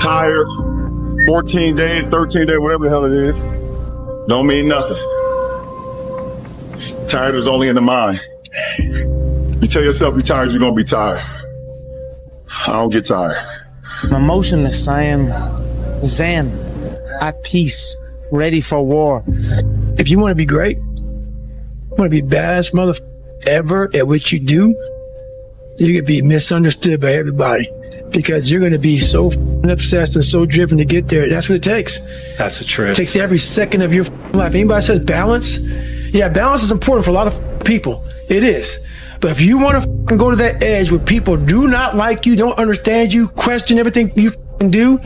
Tired, 14 days, 13 days, whatever the hell it is, don't mean nothing. Tired is only in the mind. You tell yourself you're tired, you're gonna be tired. I don't get tired. I'm emotionless. I am zen, at peace, ready for war. If you want to be great, you want to be the baddest motherfucker ever at what you do, you're going to be misunderstood by everybody because you're going to be so obsessed and so driven to get there. That's what it takes. That's the truth. It takes every second of your life. Anybody says balance? Yeah, balance is important for a lot of people. It is. But if you want to go to that edge where people do not like you, don't understand you, question everything you do,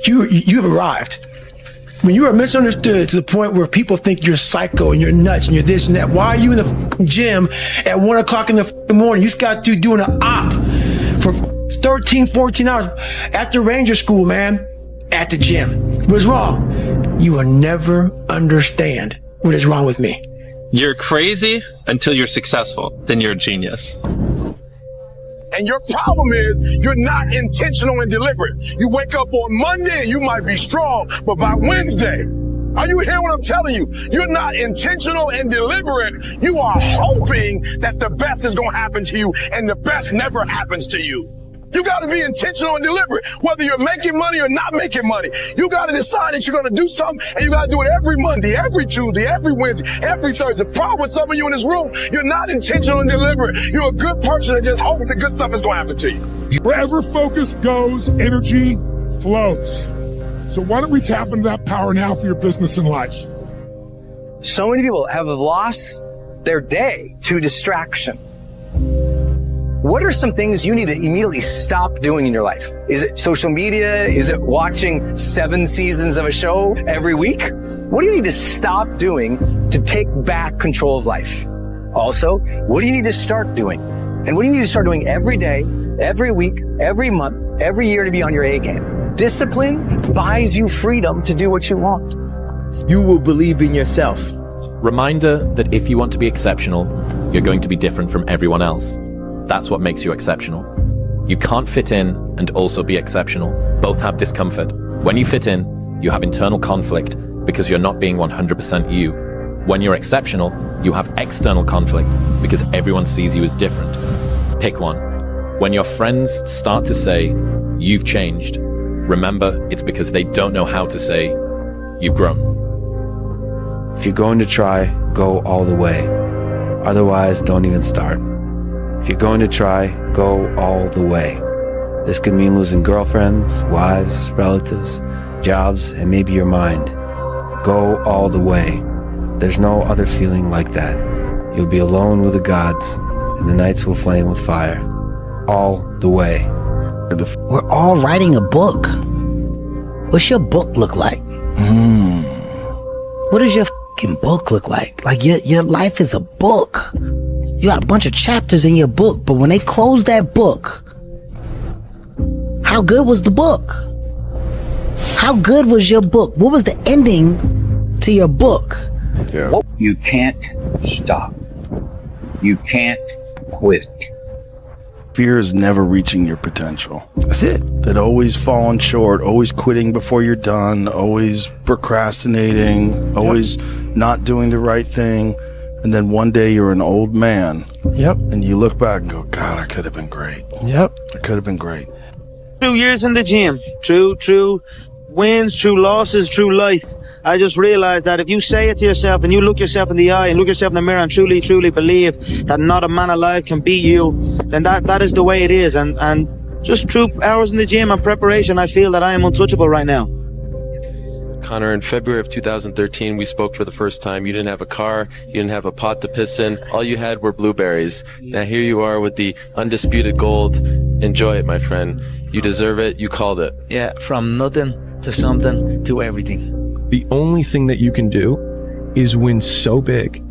you've arrived. When you are misunderstood to the point where people think you're psycho and you're nuts and you're this and that, why are you in the gym at 1 o'clock in the morning? You just got to doing an op for 13, 14 hours after Ranger School, man, at the gym. What's wrong? You will never understand what is wrong with me. You're crazy until you're successful. Then you're a genius. And your problem is you're not intentional and deliberate. You wake up on Monday and you might be strong, but by Wednesday, are you hearing what I'm telling you? You're not intentional and deliberate. You are hoping that the best is going to happen to you, and the best never happens to you. You got to be intentional and deliberate, whether you're making money or not making money. You got to decide that you're going to do something, and you got to do it every Monday, every Tuesday, every Wednesday, every Thursday. The problem with some of you in this room, you're not intentional and deliberate. You're a good person that just hopes the good stuff is going to happen to you. Wherever focus goes, energy flows. So why don't we tap into that power now for your business and life? So many people have lost their day to distraction. What are some things you need to immediately stop doing in your life? Is it social media? Is it watching 7 seasons of a show every week? What do you need to stop doing to take back control of life? Also, what do you need to start doing? And what do you need to start doing every day, every week, every month, every year to be on your A game? Discipline buys you freedom to do what you want. You will believe in yourself. Reminder that if you want to be exceptional, you're going to be different from everyone else. That's what makes you exceptional. You can't fit in and also be exceptional. Both have discomfort. When you fit in, you have internal conflict because you're not being 100% you. When you're exceptional, you have external conflict because everyone sees you as different. Pick one. When your friends start to say, "You've changed," remember it's because they don't know how to say, "You've grown." If you're going to try, go all the way. Otherwise, don't even start. If you're going to try, go all the way. This could mean losing girlfriends, wives, relatives, jobs, and maybe your mind. Go all the way. There's no other feeling like that. You'll be alone with the gods, and the nights will flame with fire. All the way. We're all writing a book. What's your book look like? What does your fucking book look like? Like your life is a book. You got a bunch of chapters in your book, but when they close that book, how good was the book? How good was your book? What was the ending to your book? Yeah. You can't stop. You can't quit. Fear is never reaching your potential. That's it. That always falling short, always quitting before you're done, always procrastinating, always not doing the right thing. And then one day you're an old man. Yep. And you look back and go, God, I could have been great. Yep. I could have been great. 2 years in the gym. True wins, true losses, true life. I just realized that if you say it to yourself and you look yourself in the eye and look yourself in the mirror and truly believe that not a man alive can beat you, then that is the way it is. And just through hours in the gym and preparation, I feel that I am untouchable right now. Connor, in February of 2013, we spoke for the first time. You didn't have a car. You didn't have a pot to piss in. All you had were blueberries. Now here you are with the undisputed gold. Enjoy it, my friend. You deserve it. You called it. Yeah, from nothing to something to everything. The only thing that you can do is win so big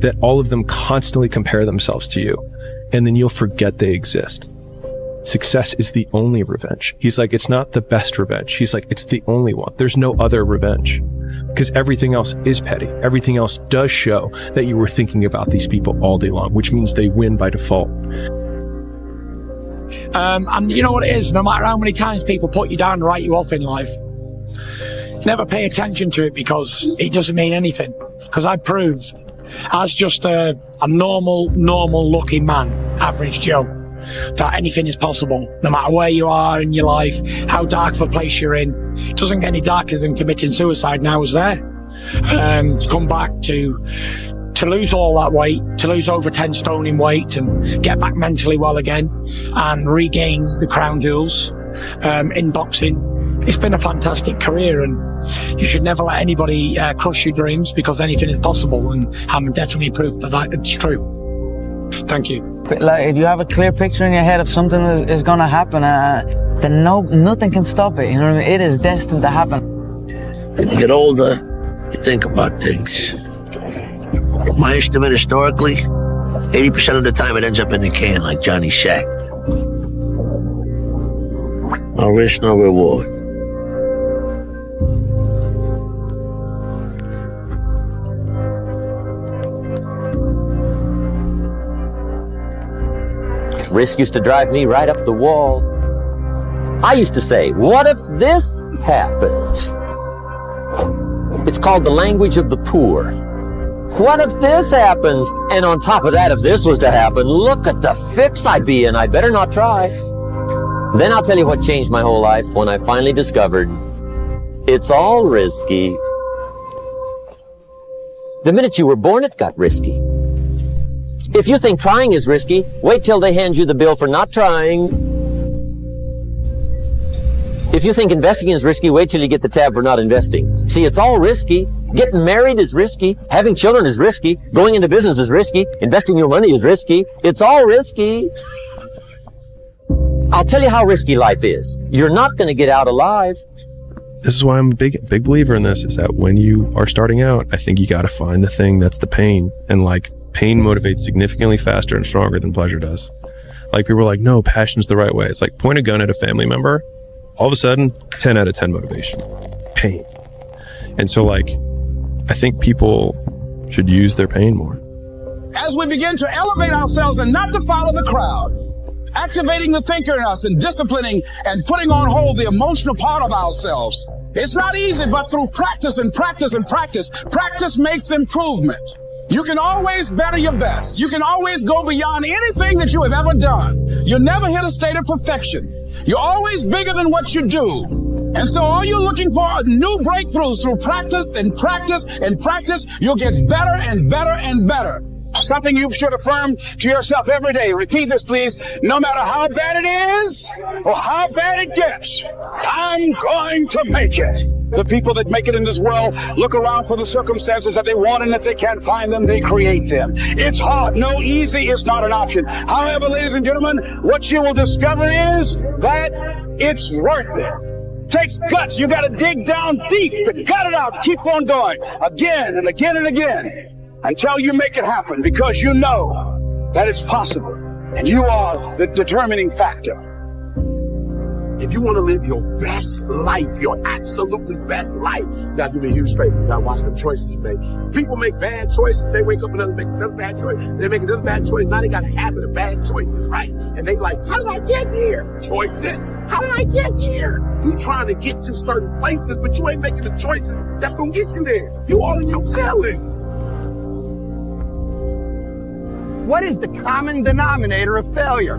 that all of them constantly compare themselves to you, and then you'll forget they exist. Success is the only revenge. He's like, it's not the best revenge. He's like, it's the only one. There's no other revenge. Because everything else is petty. Everything else does show that you were thinking about these people all day long, which means they win by default. And you know what it is? No matter how many times people put you down and write you off in life, never pay attention to it because it doesn't mean anything. Because I proved, as just a normal looking man, average Joe, that anything is possible. No matter where you are in your life, how dark of a place you're in. It doesn't get any darker than committing suicide, and I was there. To come back to lose all that weight, to lose over 10 stone in weight and get back mentally well again and regain the crown jewels in boxing. It's been a fantastic career, and you should never let anybody crush your dreams, because anything is possible, and I'm definitely proof that it's true. Thank you. Like, if you have a clear picture in your head of something is going to happen, then nothing can stop it. You know what I mean? It is destined to happen. When you get older, you think about things. My estimate historically, 80% of the time it ends up in the can, like Johnny Shack. No risk, no reward. Risk used to drive me right up the wall. I used to say, what if this happens? It's called the language of the poor. What if this happens? And on top of that, if this was to happen, look at the fix I'd be in. I'd better not try. Then I'll tell you what changed my whole life when I finally discovered it's all risky. The minute you were born, it got risky. If you think trying is risky, wait till they hand you the bill for not trying. If you think investing is risky, wait till you get the tab for not investing. See, it's all risky. Getting married is risky. Having children is risky. Going into business is risky. Investing your money is risky. It's all risky. I'll tell you how risky life is. You're not going to get out alive. This is why I'm a big believer in this, is that when you are starting out, I think you got to find the thing that's the pain. And like, pain motivates significantly faster and stronger than pleasure does. Like, people are like, no, passion's the right way. It's like, point a gun at a family member. All of a sudden, 10 out of 10 motivation. Pain. And so, like, I think people should use their pain more. As we begin to elevate ourselves and not to follow the crowd, activating the thinker in us and disciplining and putting on hold the emotional part of ourselves. It's not easy, but through practice and practice and practice, practice makes improvement. You can always better your best. You can always go beyond anything that you have ever done. You never hit a state of perfection. You're always bigger than what you do. And so all you're looking for are new breakthroughs through practice and practice and practice. You'll get better and better and better. Something you should affirm to yourself every day. Repeat this, please. No matter how bad it is or how bad it gets, I'm going to make it. The people that make it in this world look around for the circumstances that they want, and if they can't find them, they create them. It's hard. No, easy is not an option. However, ladies and gentlemen, what you will discover is that it's worth it. Takes guts. You got to dig down deep to gut it out. Keep on going again and again and again until you make it happen, because you know that it's possible and you are the determining factor. If you want to live your best life, your absolutely best life, you got to do me a huge favor. You got to watch the choices you make. People make bad choices. They wake up and make another bad choice. They make another bad choice. Now they got a habit of bad choices, right? And they like, how did I get here? Choices. How did I get here? You trying to get to certain places, but you ain't making the choices that's going to get you there. You all in your feelings. What is the common denominator of failure?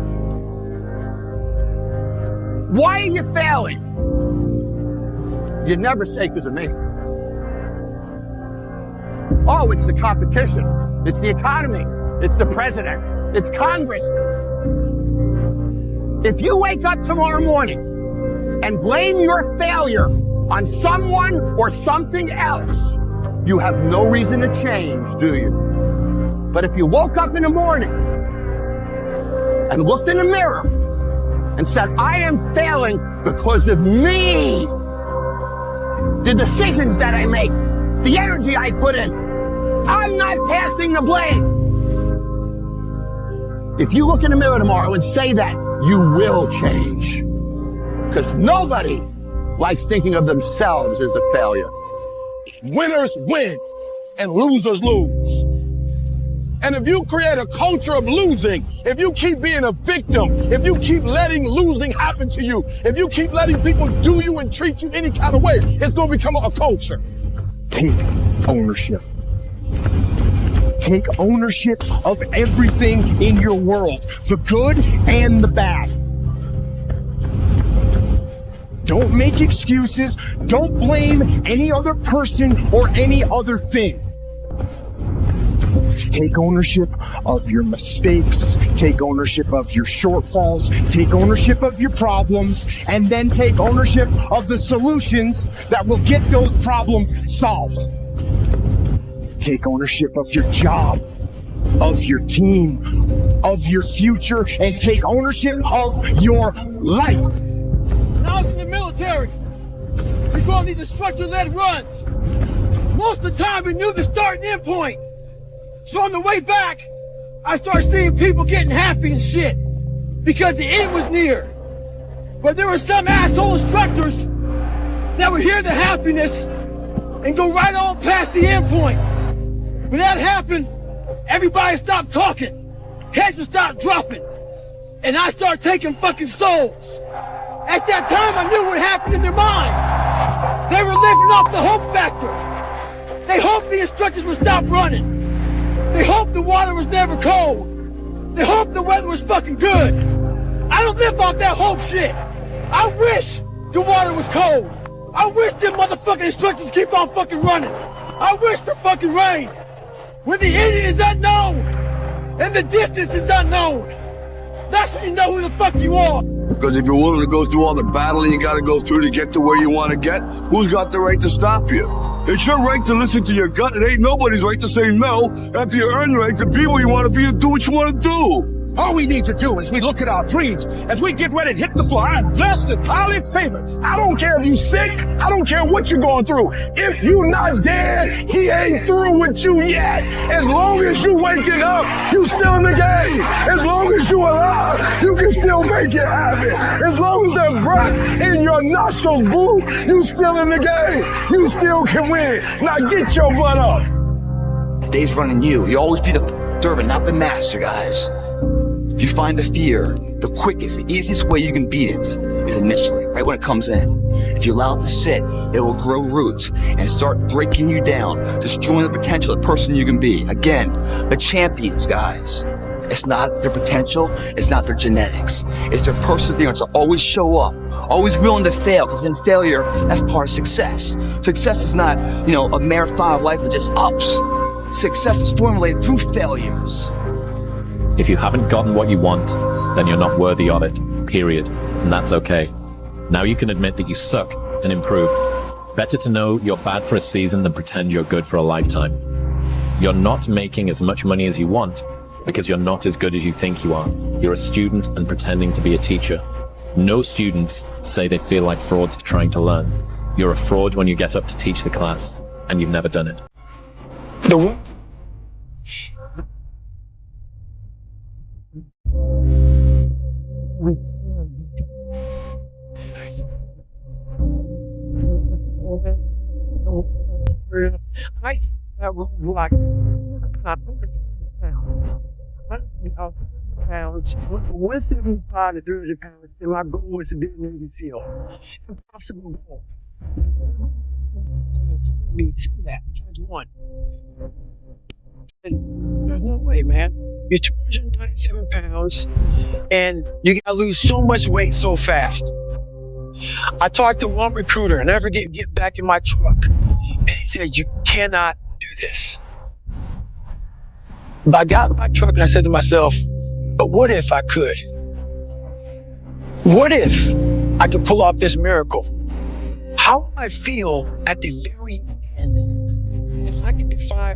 Why are you failing? You never say because of me. Oh, it's the competition. It's the economy. It's the president. It's Congress. If you wake up tomorrow morning and blame your failure on someone or something else, you have no reason to change, do you? But if you woke up in the morning and looked in the mirror and said, I am failing because of me, the decisions that I make, the energy I put in, I'm not passing the blame. If you look in the mirror tomorrow and say that, you will change. Because nobody likes thinking of themselves as a failure. Winners win and losers lose. And if you create a culture of losing, if you keep being a victim, if you keep letting losing happen to you, if you keep letting people do you and treat you any kind of way, it's going to become a culture. Take ownership. Take ownership of everything in your world, the good and the bad. Don't make excuses. Don't blame any other person or any other thing. Take ownership of your mistakes, take ownership of your shortfalls, take ownership of your problems, and then take ownership of the solutions that will get those problems solved. Take ownership of your job, of your team, of your future, and take ownership of your life. When I was in the military, we go on these instructor-led runs. Most of the time we knew the start and end point. So on the way back, I started seeing people getting happy and shit because the end was near. But there were some asshole instructors that would hear the happiness and go right on past the end point. When that happened, everybody stopped talking. Heads would stop dropping. And I started taking fucking souls. At that time, I knew what happened in their minds. They were living off the hope factor. They hoped the instructors would stop running. They hoped the water was never cold. They hoped the weather was fucking good. I don't live off that hope shit. I wish the water was cold. I wish them motherfucking instructors keep on fucking running. I wish for fucking rain. When the ending is unknown and the distance is unknown, that's when you know who the fuck you are. Because if you're willing to go through all the battling you gotta go through to get to where you want to get, who's got the right to stop you? It's your right to listen to your gut. It ain't nobody's right to say no after you earn the right to be where you want to be and do what you want to do. All we need to do is we look at our dreams. As we get ready to hit the floor, I'm blessed and highly favored. I don't care if you sick. I don't care what you're going through. If you not dead, he ain't through with you yet. As long as you waking up, you still in the game. As long as you alive, you can still make it happen. As long as there's breath in your nostrils, boo, you still in the game. You still can win. Now get your butt up. The day's running you. You always be the servant, not the master, guys. If you find a fear, the quickest, the easiest way you can beat it is initially, right when it comes in. If you allow it to sit, it will grow roots and start breaking you down, destroying the potential of the person you can be. Again, the champions, guys. It's not their potential, it's not their genetics. It's their perseverance to always show up, always willing to fail, because in failure, that's part of success. Success is not, a marathon of life with just ups. Success is formulated through failures. If you haven't gotten what you want, then you're not worthy of it, period. And that's okay. Now you can admit that you suck and improve. Better to know you're bad for a season than pretend you're good for a lifetime. You're not making as much money as you want because you're not as good as you think you are. You're a student and pretending to be a teacher. No students say they feel like frauds for trying to learn. You're a fraud when you get up to teach the class, and you've never done it. I have like pounds, 175 to 300 pounds, and my goal was to be in the Navy SEAL. Impossible goal. That times one. And there's no way, man. You're 297 pounds, and you gotta lose so much weight so fast. I talked to one recruiter, and I never get back in my truck, and he said, "You cannot do this." But I got in my truck and I said to myself, but what if I could? What if I could pull off this miracle? How would I feel at the very end if I could defy?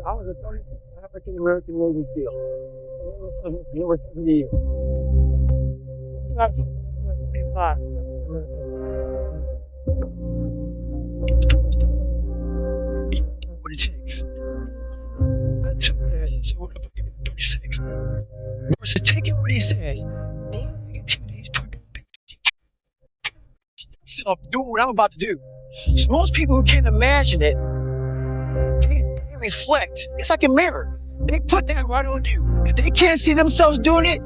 I was a 30th African American Navy SEAL. Over 70 years. What it takes. I took that and said, what if I give it 36? Versus taking what he said, doing what I'm about to do. So most people who can't imagine it reflect. It's like a mirror. They put that right on you. If they can't see themselves doing it,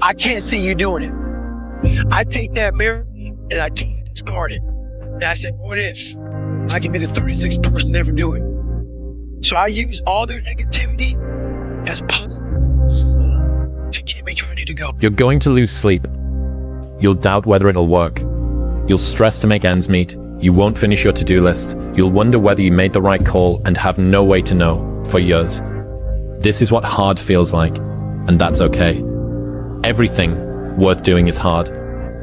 I can't see you doing it. I take that mirror and I discard it. And I said, what if I can be the 36th person to ever do it? So I use all their negativity as positive to get me ready to go. You're going to lose sleep. You'll doubt whether it'll work. You'll stress to make ends meet. You won't finish your to-do list. You'll wonder whether you made the right call and have no way to know for years. This is what hard feels like, and that's okay. Everything worth doing is hard,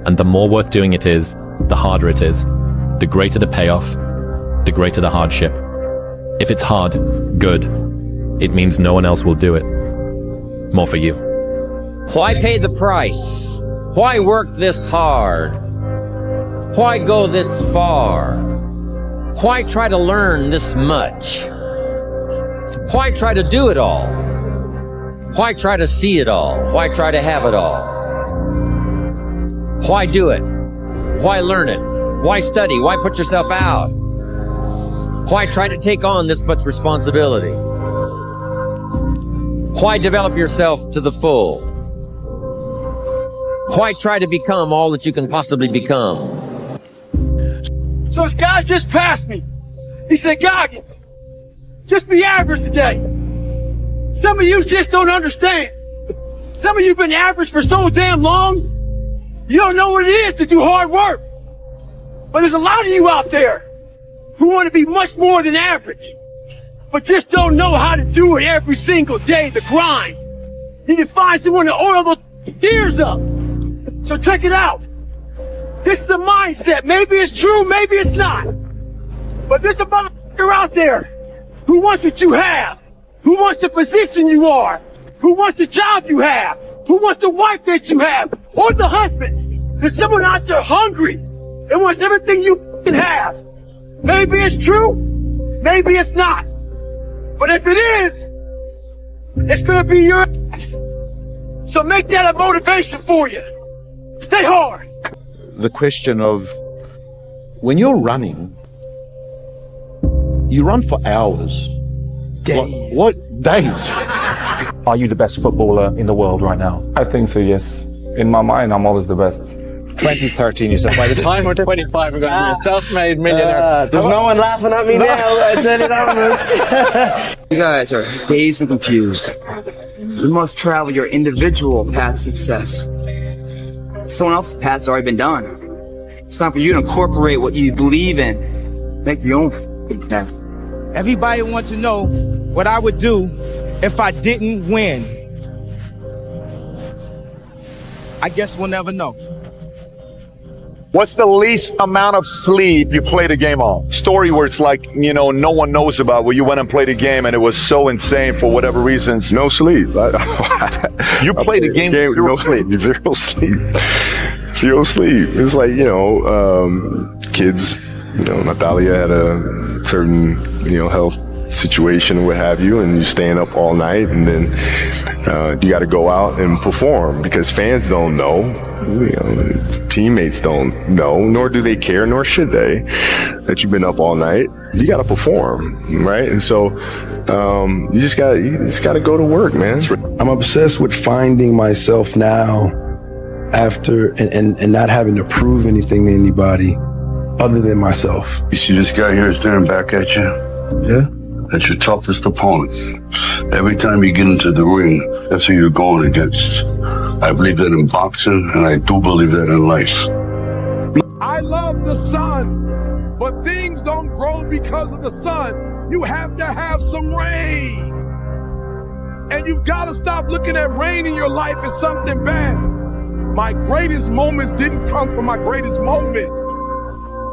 and the more worth doing it is, the harder it is. The greater the payoff, the greater the hardship. If it's hard, good. It means no one else will do it. More for you. Why pay the price? Why work this hard? Why go this far? Why try to learn this much? Why try to do it all? Why try to see it all? Why try to have it all? Why do it? Why learn it? Why study? Why put yourself out? Why try to take on this much responsibility? Why develop yourself to the full? Why try to become all that you can possibly become? So this guy just passed me. He said, Goggins, just be average today. Some of you just don't understand. Some of you have been average for so damn long, you don't know what it is to do hard work. But there's a lot of you out there who want to be much more than average, but just don't know how to do it every single day, the grind. You need to find someone to oil those ears up. So check it out. This is a mindset. Maybe it's true, maybe it's not. But there's a motherfucker out there who wants what you have, who wants the position you are, who wants the job you have, who wants the wife that you have, or the husband. There's someone out there hungry and wants everything you can have. Maybe it's true, maybe it's not. But if it is, it's gonna be your ass. So make that a motivation for you. Stay hard. The question of when you're running, you run for hours. Days. What days? Are you the best footballer in the world right now? I think so, yes. In my mind, I'm always the best. 2013, you said, by the time we're 25, we're going to be a self-made millionaire. There's no one laughing at me now. I tell you that much. You guys are dazed and confused. You must travel your individual path to success. Someone else's path's already been done. It's time for you to incorporate what you believe in. Make your own path. Everybody wants to know what I would do if I didn't win. I guess we'll never know. What's the least amount of sleep you played a game on? Story where it's like, you know, no one knows about, where you went and played a game and it was so insane for whatever reasons. No sleep. You played a game with zero sleep. Zero sleep. Zero sleep. It's like, you know, kids, you know, Natalia had a certain, you know, health situation or what have you, and you're staying up all night, and then you got to go out and perform because fans don't know, you know, teammates don't know, nor do they care, nor should they, that you've been up all night. You got to perform, right? And so you just got to go to work, man. I'm obsessed with finding myself now after and not having to prove anything to anybody other than myself. You see this guy here staring back at you? Yeah. That's your toughest opponent. Every time you get into the ring, that's who you're going against. I believe that in boxing, and I do believe that in life. I love the sun, but things don't grow because of the sun. You have to have some rain. And you've got to stop looking at rain in your life as something bad. My greatest moments didn't come from my greatest moments.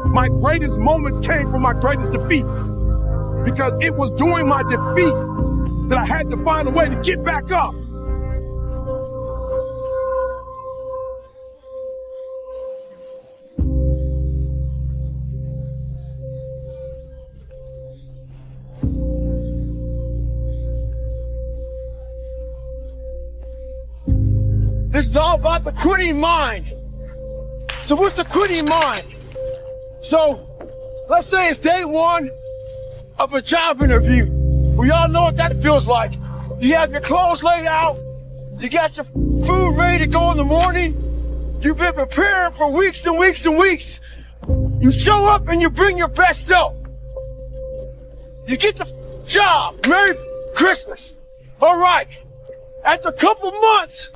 My greatest moments came from my greatest defeats. Because it was during my defeat that I had to find a way to get back up. This is all about the quitting mind. So what's the quitting mind? So let's say it's day one of a job interview. We all know what that feels like. You have your clothes laid out. You got your food ready to go in the morning. You've been preparing for weeks and weeks and weeks. You show up and you bring your best self. You get the job. Merry Christmas. All right. After a couple months,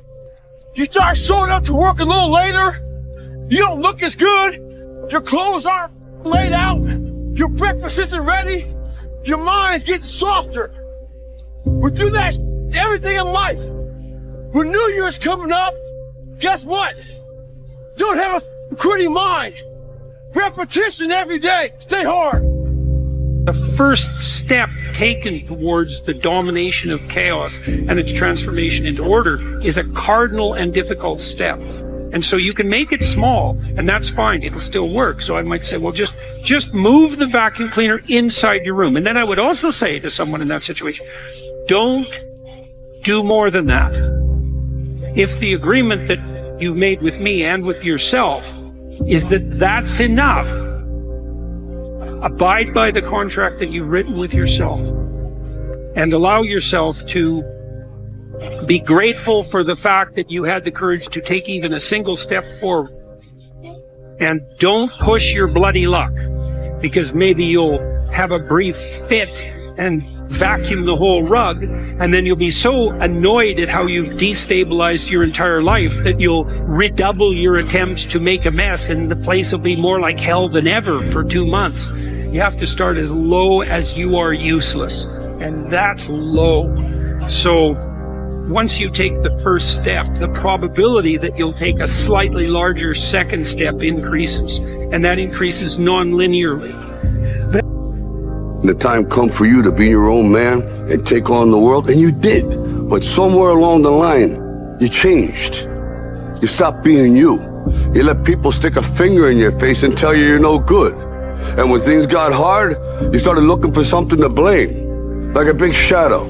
you start showing up to work a little later. You don't look as good. Your clothes aren't laid out. Your breakfast isn't ready. Your mind's getting softer. We do that everything in life. When New Year's coming up, guess what? Don't have a quitting mind. Repetition every day. Stay hard. The first step taken towards the domination of chaos and its transformation into order is a cardinal and difficult step. And so you can make it small, and that's fine. It'll still work. So I might say, well, just move the vacuum cleaner inside your room. And then I would also say to someone in that situation, don't do more than that. If the agreement that you've made with me and with yourself is that that's enough, abide by the contract that you've written with yourself and allow yourself to be grateful for the fact that you had the courage to take even a single step forward. And don't push your bloody luck, because maybe you'll have a brief fit and vacuum the whole rug, and then you'll be so annoyed at how you've destabilized your entire life that you'll redouble your attempts to make a mess, and the place will be more like hell than ever for 2 months. You have to start as low as you are useless, and that's low. So once you take the first step, the probability that you'll take a slightly larger second step increases, and that increases non-linearly. The time come for you to be your own man and take on the world, and you did. But somewhere along the line, you changed. You stopped being you. You let people stick a finger in your face and tell you you're no good. And when things got hard, you started looking for something to blame, like a big shadow.